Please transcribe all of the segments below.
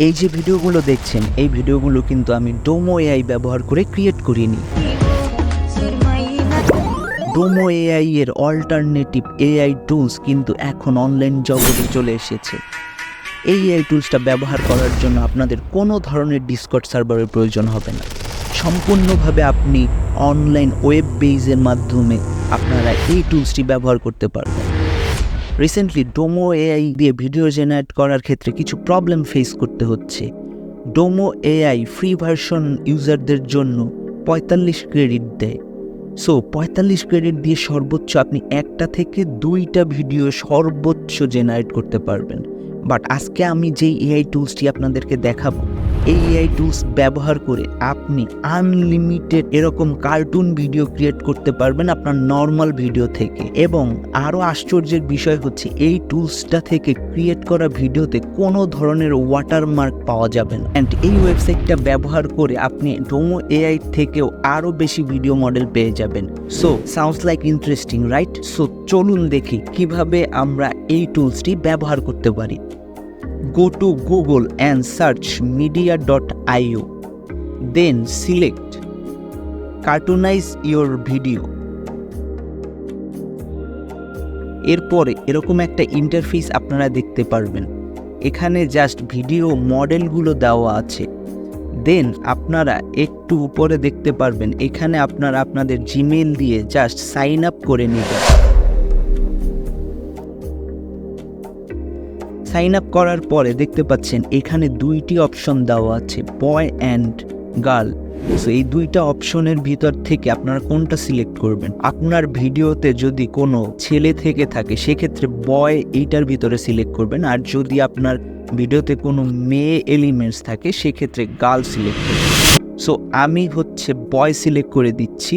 এই যে ভিডিওগুলো দেখছেন, এই ভিডিওগুলো কিন্তু আমি ডোমো এআই ব্যবহার করে ক্রিয়েট করিনি। ডোমো এআই এর অল্টারনেটিভ এআই টুলস কিন্তু এখন অনলাইন জগতে চলে এসেছে। এই এআই টুলসটা ব্যবহার করার জন্য আপনাদের কোনো ধরনের ডিসকর্ড সার্ভারের প্রয়োজন হবে না। সম্পূর্ণভাবে আপনি অনলাইন ওয়েব বেজের মাধ্যমে আপনারা এই টুলসটি ব্যবহার করতে পারবেন। রিসেন্টলি ডোমো এআই দিয়ে ভিডিও জেনারেট করার ক্ষেত্রে কিছু প্রবলেম ফেস করতে হচ্ছে। ডোমো এআই ফ্রি ভার্সন ইউজারদের জন্য 45 ক্রেডিট দেয়। সো 45 ক্রেডিট দিয়ে সর্বোচ্চ আপনি 1টা থেকে 2টা ভিডিও সর্বোচ্চ জেনারেট করতে পারবেন। বাট আজকে আমি যেই এআই টুলসটি আপনাদেরকে দেখাবো, এই এআই টুলস ব্যবহার করে আপনি আনলিমিটেড এরকম কার্টুন ভিডিও ক্রিয়েট করতে পারবেন আপনার নর্মাল ভিডিও থেকে। এবং আরও আশ্চর্যের বিষয় হচ্ছে, এই টুলসটা থেকে ক্রিয়েট করা ভিডিওতে কোনো ধরনের ওয়াটারমার্ক পাওয়া যাবে না। অ্যান্ড এই ওয়েবসাইটটা ব্যবহার করে আপনি ডোমো এআই থেকেও আরও বেশি ভিডিও মডেল পেয়ে যাবেন। So sounds like interesting, right? So চলুন দেখি কিভাবে আমরা এই টুলসটি ব্যবহার করতে পারি। Go to Google and search media.io. Then select Cartoonize your video. এরপরে এরকম একটা ইন্টারফেস আপনারা দেখতে পারবেন। এখানে জাস্ট ভিডিও মডেলগুলো দেওয়া আছে। দেন আপনারা একটু উপরে দেখতে পারবেন, এখানে আপনারা আপনাদের জিমেইল দিয়ে জাস্ট সাইন আপ করে নেবেন। সাইন আপ করার পরে দেখতে পাচ্ছেন এখানে 2টি অপশন দেওয়া আছে, বয় অ্যান্ড গার্ল। সো এই 2টা অপশনের ভিতর থেকে আপনারা কোনটা সিলেক্ট করবেন। আপনার ভিডিওতে যদি কোনো ছেলে থেকে থাকে সেক্ষেত্রে বয় এইটার ভিতরে সিলেক্ট করবেন, আর যদি আপনার ভিডিওতে কোনো মেয়ে এলিমেন্টস থাকে সেক্ষেত্রে গার্ল সিলেক্ট করবেন। সো আমি হচ্ছে বয় সিলেক্ট করে দিচ্ছি।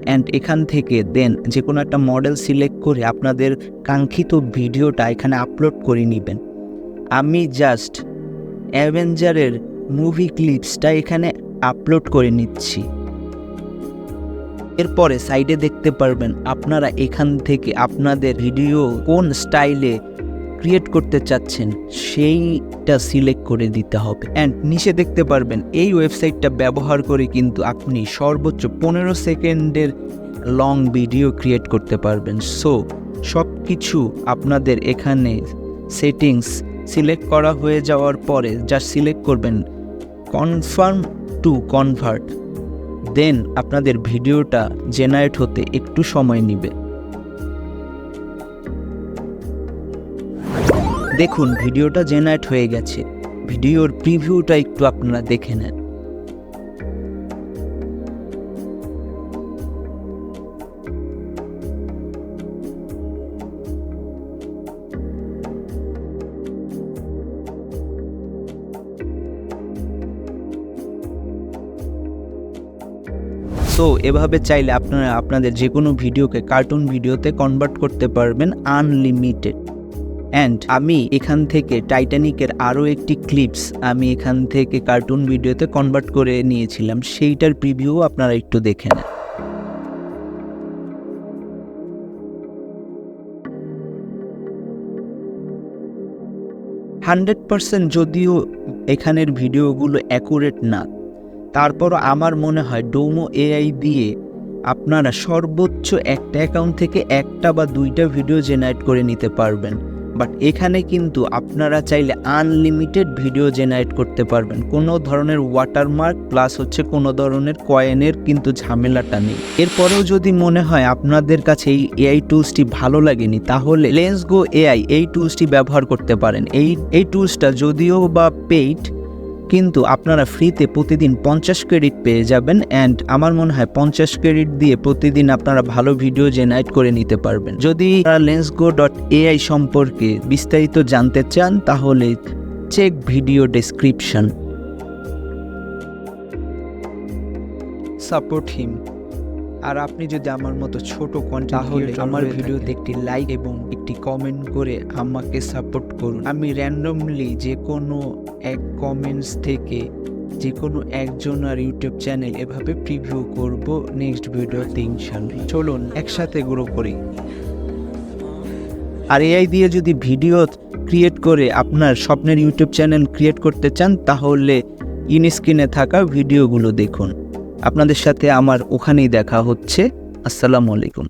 অ্যান্ড এখান থেকে দেন যে কোনো একটা মডেল সিলেক্ট করে আপনাদের কাঙ্ক্ষিত ভিডিওটা এখানে আপলোড করে নেবেন। আমি জাস্ট অ্যাভেঞ্জারের মুভি ক্লিপসটা এখানে আপলোড করে নিচ্ছি। এরপরে সাইডে দেখতে পারবেন আপনারা এখান থেকে আপনাদের ভিডিও কোন স্টাইলে ক্রিয়েট করতে চাচ্ছেন সেইটা সিলেক্ট করে দিতে হবে। অ্যান্ড নিচে দেখতে পারবেন এই ওয়েবসাইটটা ব্যবহার করে কিন্তু আপনি সর্বোচ্চ 15 সেকেন্ডের লং ভিডিও ক্রিয়েট করতে পারবেন। সো সব কিছু আপনাদের এখানে সেটিংস সিলেক্ট করা হয়ে যাওয়ার পরে জাস্ট সিলেক্ট করবেন কনফার্ম টু কনভার্ট। দেন আপনাদের ভিডিওটা জেনারেট হতে একটু সময় নেবে। দেখুন ভিডিওটা জেনারেট হয়ে গেছে। ভিডিওর প্রিভিউটা একটু আপনারা দেখে নেন। সো এভাবে চাইলে আপনারা আপনাদের যে কোনো ভিডিওকে কার্টুন ভিডিওতে কনভার্ট করতে পারবেন আনলিমিটেড। অ্যান্ড আমি এখান থেকে টাইটানিকের আরও একটি ক্লিপস আমি এখান থেকে কার্টুন ভিডিওতে কনভার্ট করে নিয়েছিলাম, সেইটার প্রিভিউ আপনারা একটু দেখে নেন। %100 যদিও এখানের ভিডিওগুলো অ্যাকুরেট না, তারপরও আমার মনে হয় ডোমো এআই দিয়ে আপনারা সর্বোচ্চ একটা অ্যাকাউন্ট থেকে 1টা বা 2টা ভিডিও জেনারেট করে নিতে পারবেন। বাট এখানে কিন্তু আপনারা চাইলে আনলিমিটেড ভিডিও জেনারেট করতে পারবেন, কোনো ধরনের ওয়াটারমার্ক প্লাস হচ্ছে কোনো ধরনের কয়েনের কিন্তু ঝামেলাটা নেই। এরপরেও যদি মনে হয় আপনাদের কাছে এই এআই টুলসটি ভালো লাগেনি, তাহলে লেটস গো এআই এই টুলসটি ব্যবহার করতে পারেন। এই টুলসটা যদিও বা পেইড, কিন্তু আপনারা ফ্রিতে প্রতিদিন 50 ক্রেডিট পেয়ে যাবেন। অ্যান্ড আমার মনে হয় 50 ক্রেডিট দিয়ে প্রতিদিন আপনারা ভালো ভিডিও জেনারেট করে নিতে পারবেন। যদি lensgo.ai সম্পর্কে বিস্তারিত জানতে চান তাহলে check video description. Support him. আর আপনি যদি আমার মতো ছোট কন্টেন্ট তাহলে আমার ভিডিওতে একটি লাইক এবং একটি কমেন্ট করে আমাকে সাপোর্ট করুন। আমি র্যান্ডমলি যে কোনো এক কমেন্টস থেকে যে কোনো একজনের ইউটিউব চ্যানেল এভাবে প্রিভিউ করব নেক্সট ভিডিওতে ইনশাআল্লাহ। চলুন একসাথে গ্রো করি। আর এআই দিয়ে যদি ভিডিও ক্রিয়েট করে আপনার স্বপ্নের ইউটিউব চ্যানেল ক্রিয়েট করতে চান, তাহলে স্ক্রিনে থাকা ভিডিওগুলো দেখুন। আপনাদের সাথে আমার ওখানেই দেখা হচ্ছে। আসসালামু আলাইকুম।